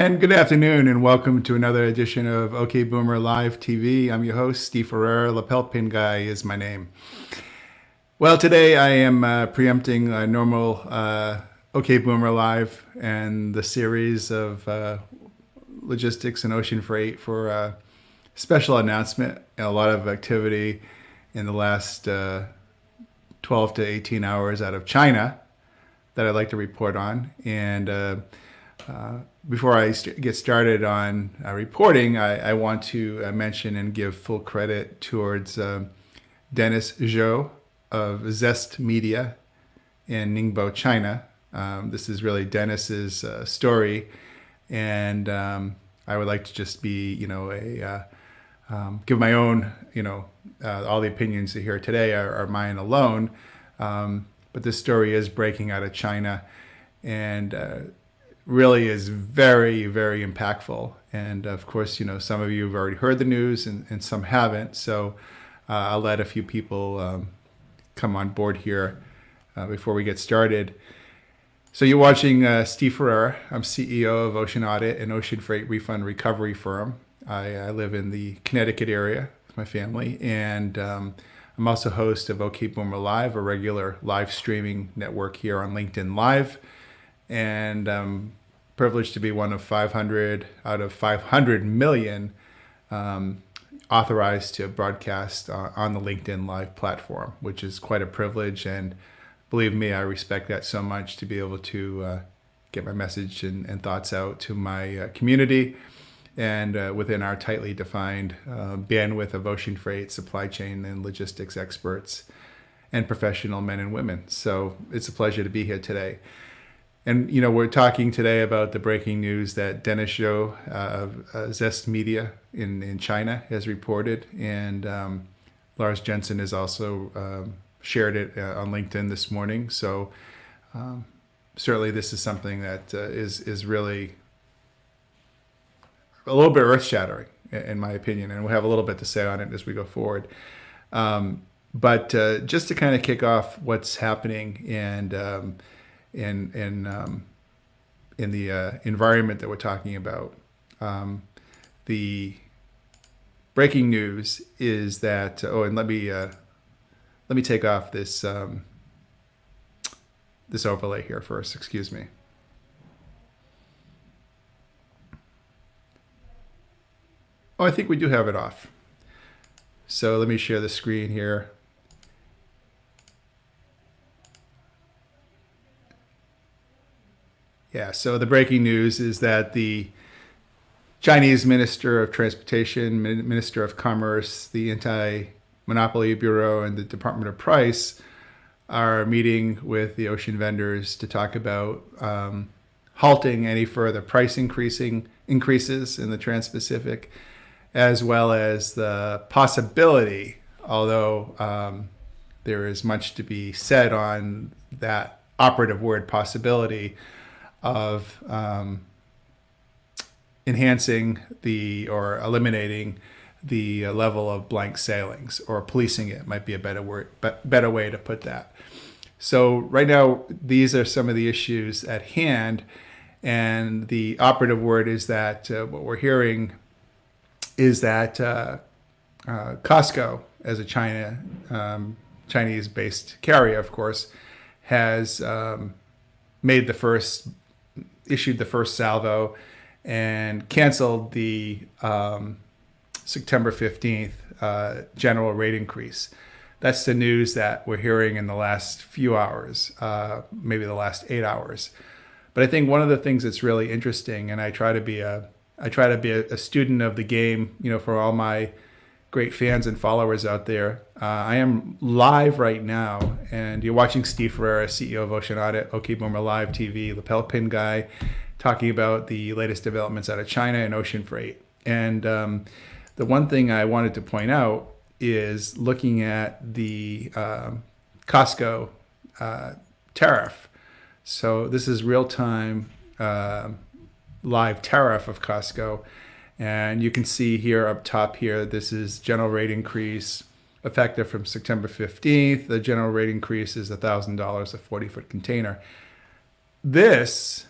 And good afternoon, and welcome to another edition of OK Boomer Live TV. I'm your host, Steve Ferrer. Lapel Pin Guy is my name. Well, today I am preempting a normal OK Boomer Live and the series of logistics and ocean freight for a special announcement. A lot of activity in the last 12 to 18 hours out of China that I'd like to report on. And before I get started on reporting, I want to mention and give full credit towards Dennis Zhou of Zest Media in Ningbo, China. This is really Dennis's story, and I would like to just be, give my own, all the opinions you hear today are mine alone. But this story is breaking out of China, and really is very, very impactful. And of course, some of you have already heard the news and some haven't. So I'll let a few people come on board here before we get started. So you're watching Steve Ferrer. I'm CEO of Ocean Audit, an ocean freight refund recovery firm. I live in the Connecticut area with my family. And I'm also host of OK Boomer Live, a regular live streaming network here on LinkedIn Live. And I'm privileged to be one of 500 out of 500 million authorized to broadcast on the LinkedIn Live platform, which is quite a privilege. And believe me, I respect that so much to be able to get my message and thoughts out to my community and within our tightly defined bandwidth of ocean freight, supply chain, and logistics experts and professional men and women. So it's a pleasure to be here today. And, we're talking today about the breaking news that Dennis Zhou of Zest Media in China has reported. And Lars Jensen has also shared it on LinkedIn this morning. So certainly this is something that is really a little bit earth-shattering, in my opinion. And we'll have a little bit to say on it as we go forward. But just to kind of kick off what's happening and in the environment that we're talking about. The breaking news is that and let me take off this this overlay here first. Excuse me. Oh, I think we do have it off. So let me share the screen here. Yeah, so the breaking news is that the Chinese Minister of Transportation, Minister of Commerce, the Anti-Monopoly Bureau, and the Department of Price are meeting with the ocean vendors to talk about halting any further price increases in the Trans-Pacific, as well as the possibility, although there is much to be said on that operative word, possibility, of enhancing or eliminating the level of blank sailings, or policing it might be a better way to put that. So right now, these are some of the issues at hand, and the operative word is that what we're hearing is that COSCO, as a Chinese-based carrier, of course, has issued the first salvo and canceled the September 15th general rate increase. That's the news that we're hearing in the last few hours, maybe the last 8 hours. But I think one of the things that's really interesting, and I try to be a student of the game, for all my great fans and followers out there. I am live right now, and you're watching Steve Ferrer, CEO of Ocean Audit, OK Boomer Live TV, Lapel Pin Guy, talking about the latest developments out of China and ocean freight. And the one thing I wanted to point out is looking at the COSCO tariff. So this is real-time live tariff of COSCO. And you can see here up top here, this is general rate increase effective from September 15th. The general rate increase is $1,000 a 40-foot container. This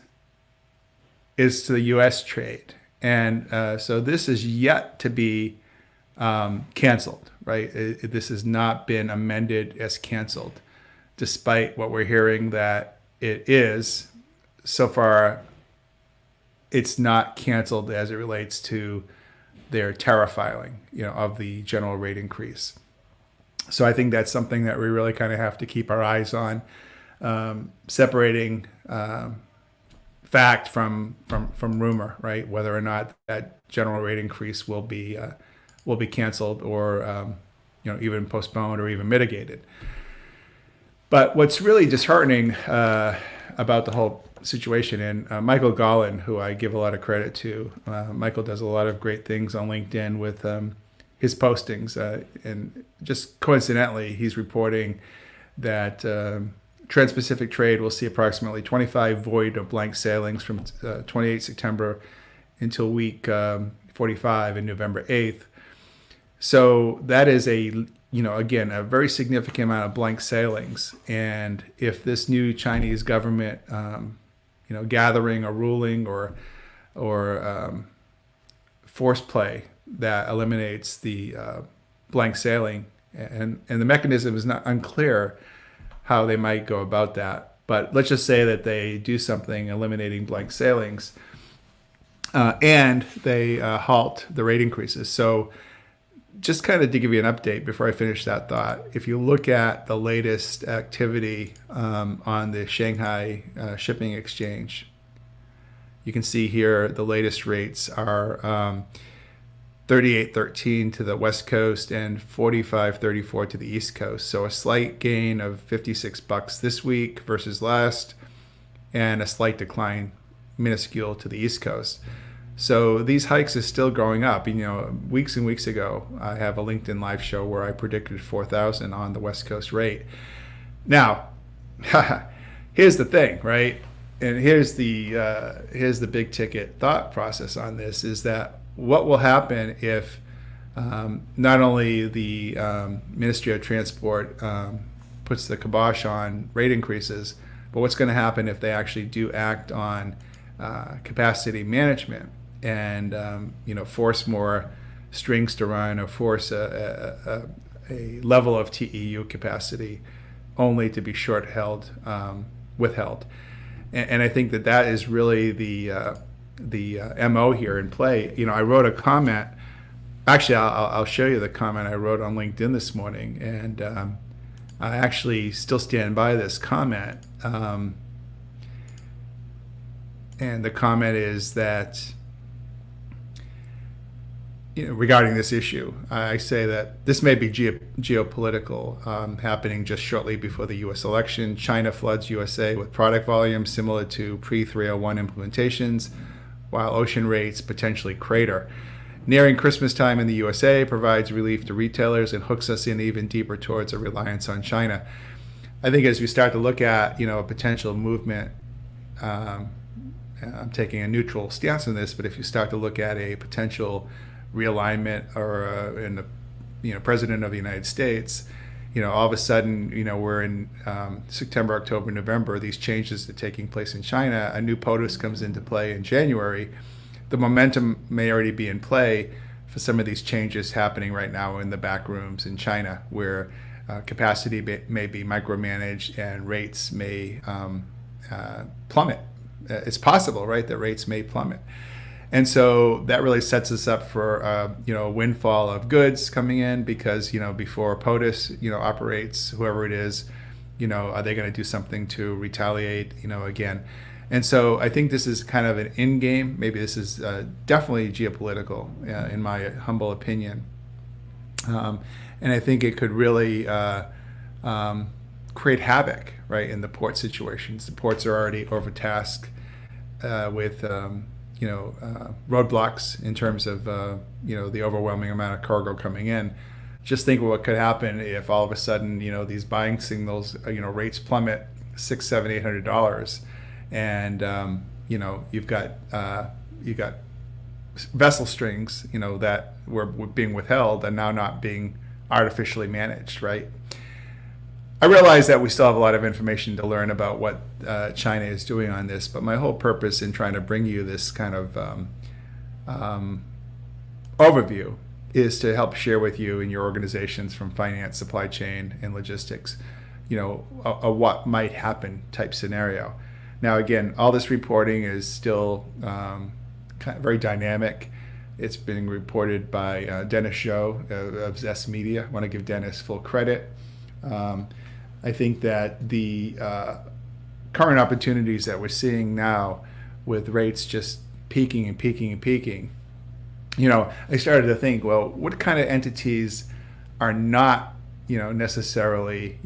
is to the U.S. trade. And so this is yet to be canceled, right? This has not been amended as canceled, despite what we're hearing that it is. So far, it's not canceled as it relates to their tariff filing, of the general rate increase. So I think that's something that we really kind of have to keep our eyes on, separating fact from rumor, right? Whether or not that general rate increase will be canceled, or even postponed or even mitigated. But what's really disheartening about the whole situation, and Michael Gollin, who I give a lot of credit to, Michael does a lot of great things on LinkedIn with his postings, and just coincidentally, he's reporting that Trans-Pacific trade will see approximately 25 void or blank sailings from 28 September until week 45 in November 8th. So that is again, a very significant amount of blank sailings. And if this new Chinese government, gathering or ruling or force play that eliminates the blank sailing, and the mechanism is not unclear how they might go about that. But let's just say that they do something eliminating blank sailings, and they halt the rate increases. So just kind of to give you an update before I finish that thought, if you look at the latest activity on the Shanghai Shipping Exchange, you can see here the latest rates are 38.13 to the West Coast and 45.34 to the East Coast. So a slight gain of $56 this week versus last, and a slight decline, minuscule, to the East Coast. So these hikes are still going up. Weeks and weeks ago, I have a LinkedIn live show where I predicted 4,000 on the West Coast rate. Now, here's the thing, right? And here's the big ticket thought process on this, is that what will happen if not only the Ministry of Transport puts the kibosh on rate increases, but what's going to happen if they actually do act on capacity management and force more strings to run, or force a level of TEU capacity only to be withheld. And I think that is really the MO here in play. I wrote a comment. Actually, I'll show you the comment I wrote on LinkedIn this morning, and I actually still stand by this comment. And the comment is that, regarding this issue, I say that this may be geopolitical, happening just shortly before the U.S. election. China floods USA with product volume similar to pre-301 implementations, while ocean rates potentially crater. Nearing Christmas time in the USA provides relief to retailers and hooks us in even deeper towards a reliance on China. I think as we start to look at, a potential movement, I'm taking a neutral stance on this, but if you start to look at a potential realignment or in the president of the United States, all of a sudden, we're in September, October, November, these changes are taking place in China, a new POTUS comes into play in January. The momentum may already be in play for some of these changes happening right now in the back rooms in China, where capacity may be micromanaged and rates may plummet. It's possible, right, that rates may plummet. And so that really sets us up for a windfall of goods coming in, because before POTUS operates, whoever it is, are they going to do something to retaliate again? And so I think this is kind of an end game. Maybe this is definitely geopolitical, in my humble opinion. And I think it could really create havoc, right, in the port situations. The ports are already overtasked with roadblocks in terms of the overwhelming amount of cargo coming in. Just think of what could happen if all of a sudden these buying signals, rates plummet $600, $700, $800, and you've got vessel strings that were being withheld and now not being artificially managed, right? I realize that we still have a lot of information to learn about what China is doing on this, but my whole purpose in trying to bring you this kind of um, overview is to help share with you and your organizations from finance, supply chain, and logistics, a what might happen type scenario. Now, again, all this reporting is still kind of very dynamic. It's being reported by Dennis Zhou of Zest Media. I want to give Dennis full credit. I think that the current opportunities that we're seeing now with rates just peaking and peaking and peaking, I started to think, well, what kind of entities are not, necessarily,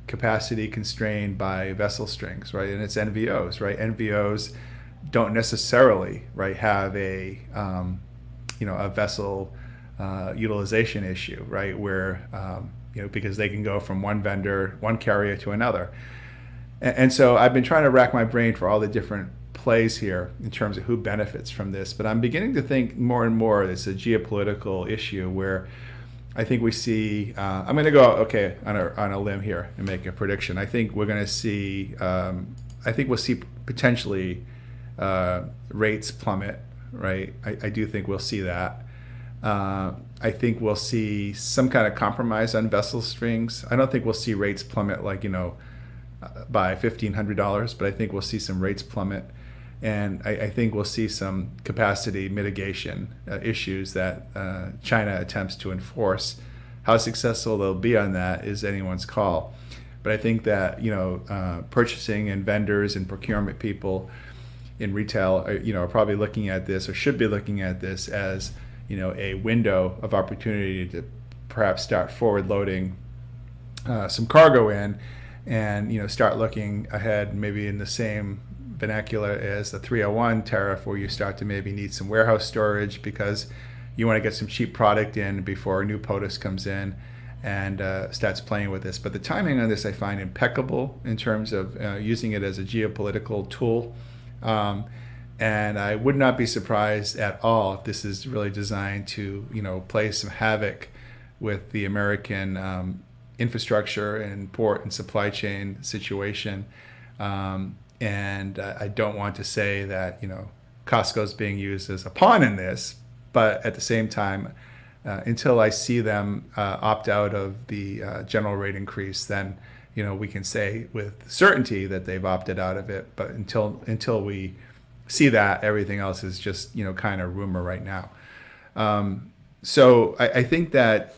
capacity constrained by vessel strings, right? And it's NVOs, right? NVOs don't necessarily, right, have a vessel utilization issue, right? Where, because they can go from one vendor, one carrier to another. And so I've been trying to rack my brain for all the different plays here in terms of who benefits from this. But I'm beginning to think more and more it's a geopolitical issue where I think we see, I'm going to go, on a limb here and make a prediction. I think we're going to see, we'll see potentially rates plummet, right? I do think we'll see that. I think we'll see some kind of compromise on vessel strings. I don't think we'll see rates plummet like, by $1,500, but I think we'll see some rates plummet. And I think we'll see some capacity mitigation issues that China attempts to enforce. How successful they'll be on that is anyone's call. But I think that, purchasing and vendors and procurement people in retail, are probably looking at this or should be looking at this as, a window of opportunity to perhaps start forward loading some cargo in and, start looking ahead maybe in the same vernacular as the 301 tariff, where you start to maybe need some warehouse storage because you want to get some cheap product in before a new POTUS comes in and starts playing with this. But the timing on this I find impeccable in terms of using it as a geopolitical tool. And I would not be surprised at all if this is really designed to, play some havoc with the American infrastructure and port and supply chain situation. And I don't want to say that, Costco is being used as a pawn in this, but at the same time, until I see them opt out of the general rate increase, then, we can say with certainty that they've opted out of it. But until we see that, everything else is just, kind of rumor right now. So I think that,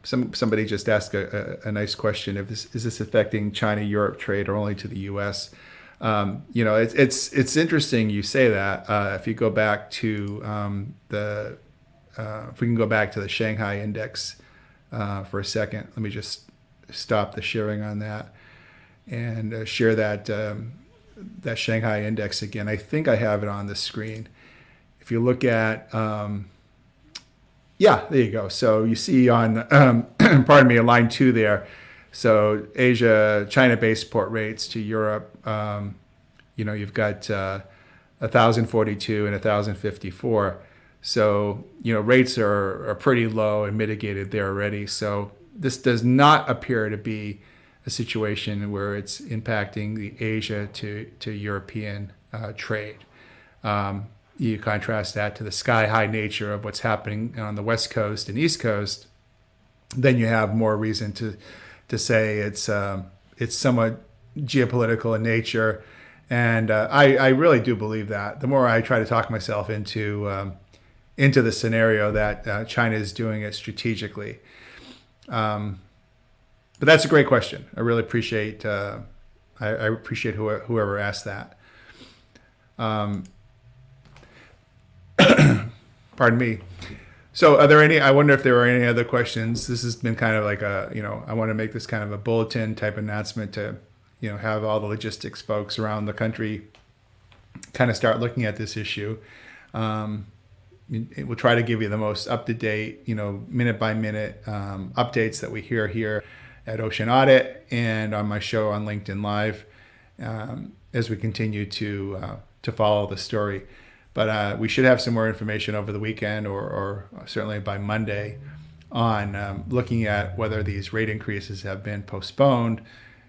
somebody just asked a nice question: is this affecting China-Europe trade or only to the U.S.? It's interesting you say that. If you go back to if we can go back to the Shanghai Index for a second, let me just stop the sharing on that and share that Shanghai Index again. I think I have it on the screen. If you look at yeah, there you go. So you see on, pardon me, line 2 there. So Asia, China-based port rates to Europe, you've got 1,042 and 1,054. So, rates are pretty low and mitigated there already. So this does not appear to be a situation where it's impacting the Asia to European trade. You contrast that to the sky-high nature of what's happening on the West Coast and East Coast, then you have more reason to say it's somewhat geopolitical in nature. And I really do believe that. The more I try to talk myself into the scenario that China is doing it strategically. But that's a great question. I really appreciate I appreciate whoever asked that. Pardon me. So are there any, I wonder if there are any other questions. This has been kind of like I want to make this kind of a bulletin type announcement to, have all the logistics folks around the country kind of start looking at this issue. We'll try to give you the most up-to-date, minute by minute updates that we hear here at Ocean Audit and on my show on LinkedIn Live as we continue to follow the story. But we should have some more information over the weekend or certainly by Monday on looking at whether these rate increases have been postponed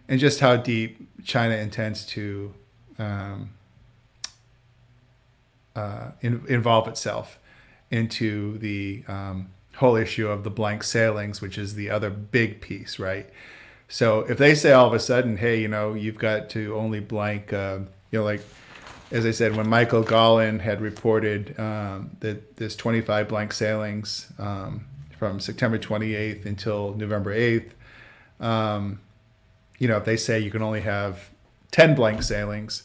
and just how deep China intends to involve itself into the whole issue of the blank sailings, which is the other big piece, right? So if they say all of a sudden, hey, you've got to only blank, like, as I said, when Michael Gollin had reported that there's 25 blank sailings from September 28th until November 8th, if they say you can only have 10 blank sailings,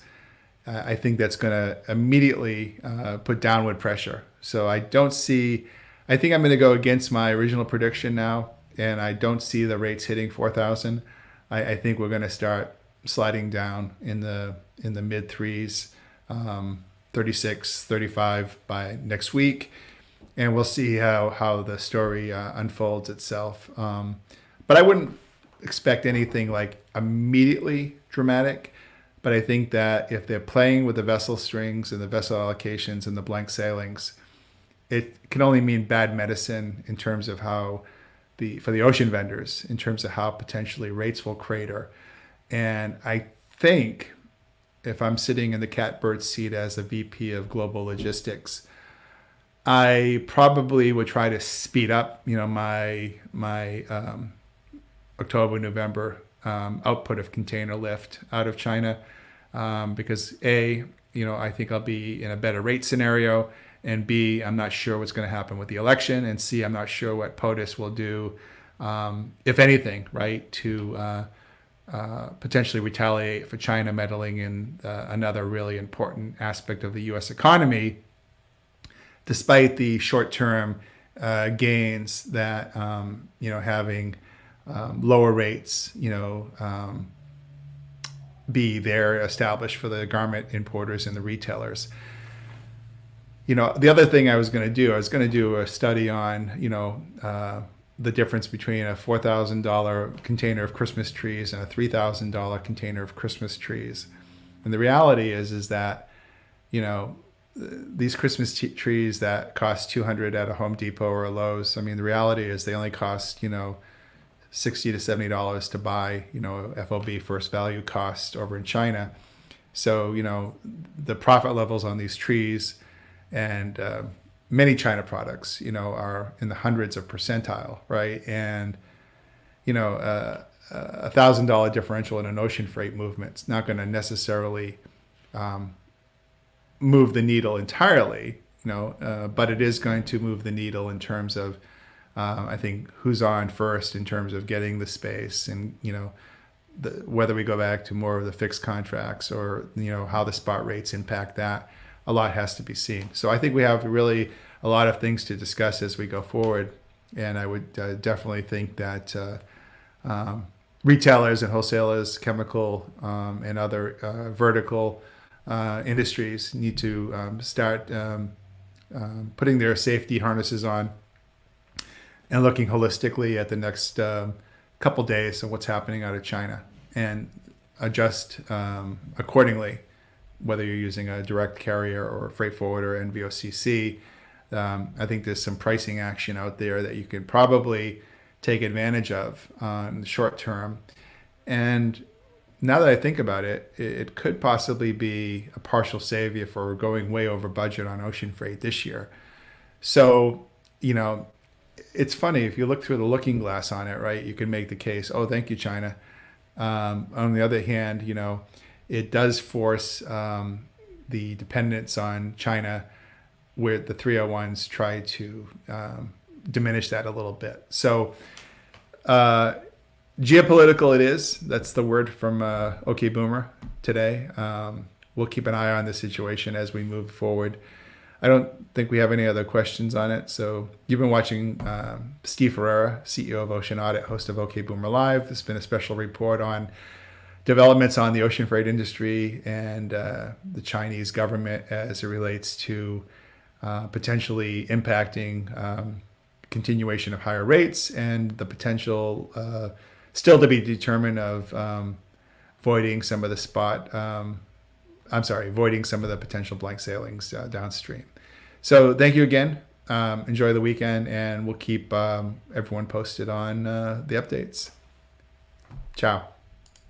I think that's going to immediately put downward pressure. So I think I'm going to go against my original prediction now, and I don't see the rates hitting 4,000. I think we're going to start sliding down in the mid threes, 36, 35 by next week, and we'll see how the story unfolds itself. But I wouldn't expect anything like immediately dramatic. But I think that if they're playing with the vessel strings and the vessel allocations and the blank sailings, it can only mean bad medicine in terms of how for the ocean vendors, in terms of how potentially rates will crater. And I think if I'm sitting in the catbird seat as a VP of global logistics, I probably would try to speed up, my October, November output of container lift out of China, because I think I'll be in a better rate scenario, and B, I'm not sure what's going to happen with the election, and C, I'm not sure what POTUS will do, if anything, right, to potentially retaliate for China meddling in another really important aspect of the U.S. economy, despite the short-term gains that having lower rates, be there established for the garment importers and the retailers. The other thing I was going to do a study on, the difference between a $4,000 container of Christmas trees and a $3,000 container of Christmas trees. And the reality is that, these Christmas trees that cost $200 at a Home Depot or a Lowe's, the reality is they only cost, $60 to $70 to buy, FOB first value cost over in China. So, the profit levels on these trees and many China products, are in the hundreds of percentile, right? And, $1,000 differential in an ocean freight movement is not going to necessarily move the needle entirely, but it is going to move the needle in terms of, I think, who's on first in terms of getting the space, and whether we go back to more of the fixed contracts or how the spot rates impact that. A lot has to be seen. So I think we have really a lot of things to discuss as we go forward, and I would definitely think that retailers and wholesalers, chemical and other vertical industries need to start putting their safety harnesses on and looking holistically at the next couple days of what's happening out of China, and adjust accordingly, whether you're using a direct carrier or a freight forwarder and VOCC. I think there's some pricing action out there that you can probably take advantage of in the short term. And now that I think about it, it could possibly be a partial savior for going way over budget on ocean freight this year. So, it's funny, if you look through the looking glass on it, right, you can make the case, oh, thank you, China. On the other hand, it does force the dependence on China, where the 301s try to diminish that a little bit. So geopolitical it is. That's the word from OK Boomer today. We'll keep an eye on the situation as we move forward. I don't think we have any other questions on it. So you've been watching Steve Ferreira, CEO of Ocean Audit, host of OK Boomer Live. There's been a special report on developments on the ocean freight industry and the Chinese government as it relates to potentially impacting continuation of higher rates and the potential still to be determined of voiding some of the voiding some of the potential blank sailings downstream. So thank you again Enjoy the weekend, and we'll keep everyone posted on the updates. Ciao.